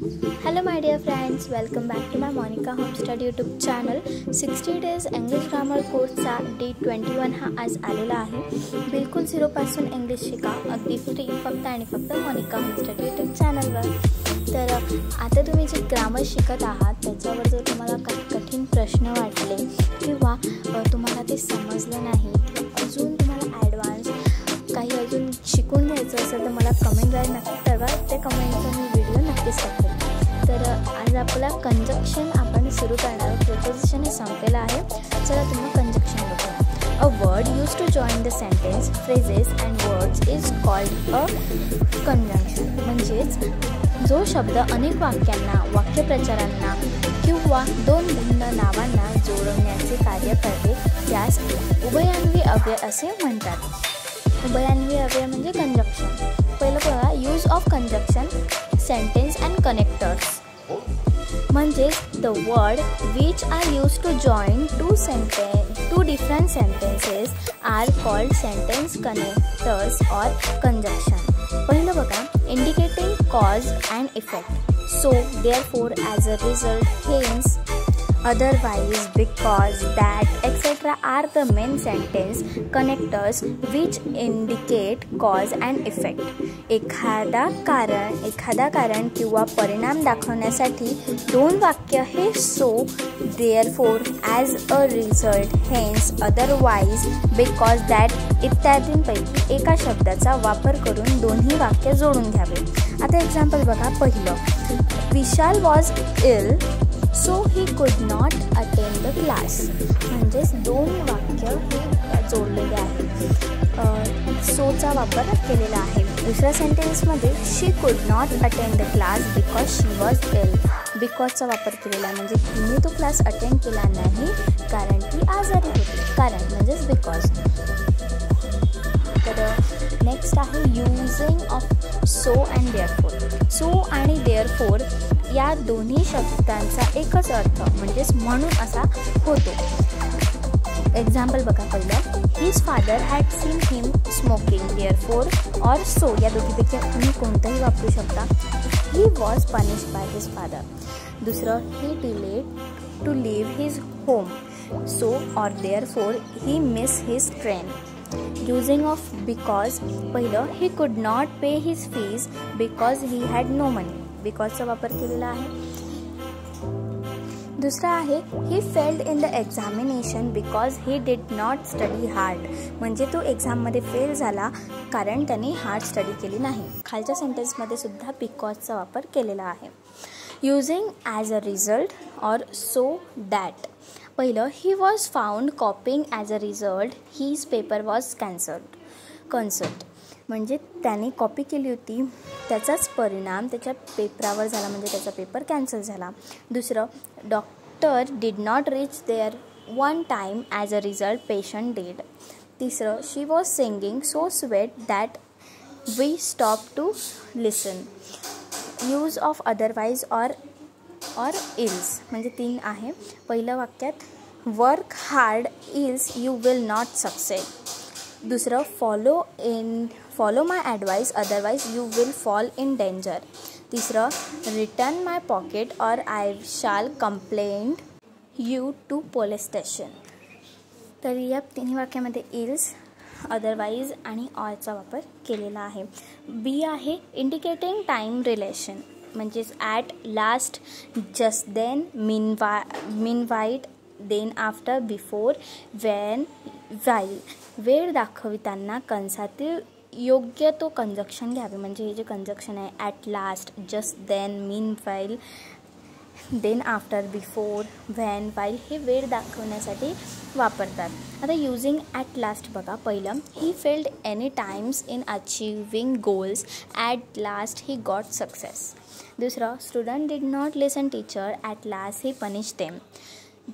Hello my dear friends, welcome back to my Monica Homestead YouTube channel. 60 days English grammar कोर्सचा day 21 हा आज आलेला आहे. बिलकुल 0 पासून इंग्लिश शिका अगदी फ्री फक्त आणि फक्त मोनिका होमस्टेड यूट्यूब चॅनलवर. तर आता तुम्ही जे ग्रामर शिकत आहात त्याच्यावर जर तुम्हाला काही कठीण प्रश्न वाटले किंवा तुम्हाला ते समजलं नाही किंवा अजून तुम्हाला ॲडव्हान्स काही अजून शिकून घ्यायचं असेल तर मला कमेंटद्वारे नक्की कळवा. त्या कमेंटचा मी व्हिडिओ नक्कीच टाकेल. तर आज आपला कंजक्शन आपण सुरू करणार. प्रोपोजिशन हे संपलेलं आहे. चला तुम्ही कंजक्शन बघूया. A word use to join the sentence phrases and words is called a conjunction. म्हणजेच जो शब्द अनेक वाक्यांना वाक्यप्रचारांना किंवा दोन भिन्न नावांना जोडवण्याचे कार्य करते त्यास उभयान्वी अव्यय असे म्हणतात. उभयान्वी अव्यय म्हणजे कंजक्शन. पहिलं बघा, use of conjunction sentence and connectors. म्हणजेच the word which are use to join two different sentences are called sentence connectors or conjunction. पहिलं बघा, indicating cause and effect. So therefore as a result hence otherwise because that etc are the main sentence connectors which indicate cause and effect. एखादा कारण किंवा परिणाम दाखवण्यासाठी दोन वाक्य हे so therefore as a result hence otherwise because that इत्यादींपैकी एका शब्दाचा वापर करून दोन्ही वाक्य जोडून घ्यावे. आता एक्झाम्पल बघा. पहिलं, विशाल was ill so he could not attend the class. म्हणजेच दोन वाक्य हे जोडलेले आहेत. सोचा वापर केलेला आहे. दुसऱ्या सेंटेन्समध्ये she could not attend the class because she was ill. बिकॉजचा वापर केलेला आहे. म्हणजे तिने तो क्लास अटेंड केला नाही कारण ती आजारी होती. कारण म्हणजेच बिकॉज. तर नेक्स्ट आहे using of so and therefore. So आणि देअरफोर या दोन्ही शब्दांचा एकच अर्थ म्हणजेच म्हणून असा होतो. एक्झाम्पल बघा. पहिलं, his father had seen him smoking therefore or so या दोघीपैकी तुम्ही कोणतंही वापरू शकता. He was punished by his father. दुसरं, he delayed to leave his home so or therefore he miss his train. Using of because. पहिलं, he could not pay his fees because he had no money. बिकॉजचा वापर केलेला आहे. दुसरा आहे, he failed in the examination because he did not study hard. म्हणजे तो एक्झाममध्ये फेल झाला कारण त्याने हार्ड स्टडी केली नाही. खालच्या सेंटेन्समध्ये सुद्धा बिकॉजचा वापर केलेला आहे. Using as a result or so that. पहिलं, he was found copying as a result his paper was consult. म्हणजे त्याने कॉपी केली होती त्याचाच परिणाम त्याच्या पेपरावर झाला म्हणजे त्याचा पेपर कॅन्सल झाला. दुसरं, doctor did not reach there one time as a result patient dead. तिसरं, she was singing so sweet that we stop to listen. Use of otherwise or else. म्हणजे 3 आहे. पहिलं वाक्यात, work hard else you will not succeed. दुसरं, follow my advice otherwise you will fall in danger. तिसरं, return my pocket or I shall complaint you to police station. तर या तिन्ही वाक्यामध्ये इल्स, अदरवाईज आणि ऑरचा वापर केलेला आहे. बी आहे, इंडिकेटिंग टाईम रिलेशन. म्हणजेच at last, just then, meanwhile, then after, before, when, while. वेळ दाखविताना कंसातील योग्य तो कंजक्शन घ्यावे. म्हणजे हे जे कंजक्शन आहे at last, just then, meanwhile, then after, before, when, while हे वेळ दाखवण्यासाठी वापरतात. आता युजिंग ॲट लास्ट बघा. पहिलं, he failed any times in achieving goals at last he got success. दुसरं, student did not listen teacher at last he punish them.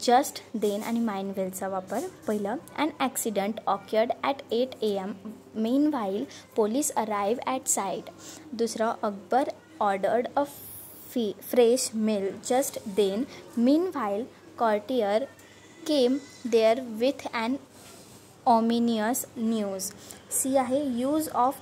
Just, then आणि माइन वेलचा वापर. पहिलं, an accident occurred at 8 AM meanwhile police arrive at site. दुसरं, Akbar ordered a fresh meal just then meanwhile courtier came there with an ominous news. सी आहे, use of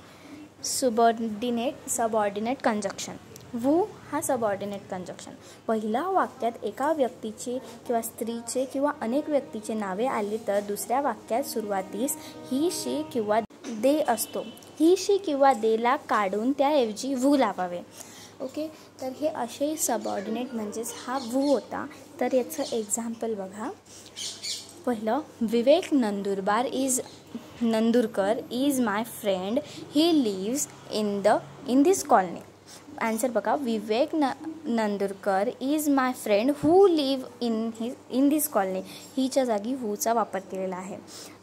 subordinate conjunction. Wu हा subordinate conjunction. पहिल्या वाक्यात एका व्यक्तीचे किंवा स्त्रीचे किंवा अनेक व्यक्तीचे नावे आली तर दुसऱ्या वाक्यात सुरुवातीस ही शी किंवा दे असतो. ही शी किंवा देला काढून त्याऐवजी वू लावावे. ओके, तर हे असे सबऑर्डिनेट म्हणजेच हा वू होता. तर याचं एक्झाम्पल बघा. पहिलं, Vivek Nandurkar is my friend, he lives in this colony. Answer बघा, Vivek Nandurkar is my friend who live in this colony. हीच्या जागी हूचा वापर केलेला आहे.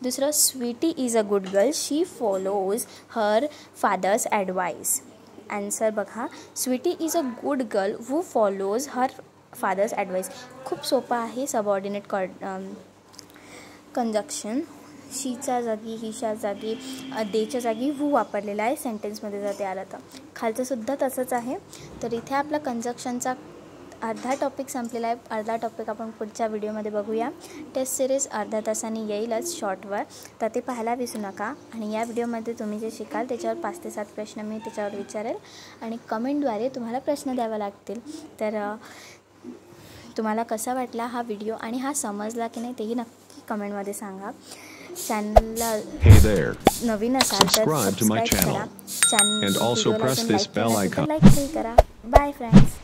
दुसरं, Sweety is a good girl, she follows her father's advice. Answer बघा, Sweety is a good girl who follows her father's advice. खूप सोपं आहे सबऑर्डिनेट कंजक्शन. शीच्या जागी, हिच्या जागी, देच्या जागी वू वापरलेला आहे सेंटेन्समध्ये जर ते आलं तर. खालचंसुद्धा तसंच आहे. तर इथे आपला कंजक्शनचा अर्धा टॉपिक संपलेला आहे. अर्धा टॉपिक आपण पुढच्या व्हिडिओमध्ये बघूया. टेस्ट सिरीज अर्ध्या तासाने येईलच शॉर्टवर, तर ते पाहायला विसरू नका. आणि या व्हिडिओमध्ये तुम्ही जे शिकाल त्याच्यावर 5 ते 7 प्रश्न मी त्याच्यावर विचारेल आणि कमेंटद्वारे तुम्हाला प्रश्न द्यावे लागतील. तर तुम्हाला कसा वाटला हा व्हिडिओ आणि हा समजला की नाही तेही नक्की कमेंटमध्ये सांगा. चॅनलला नवीन असाल तर सबस्क्राईब करा. चॅनल लाईक करा. Bye friends.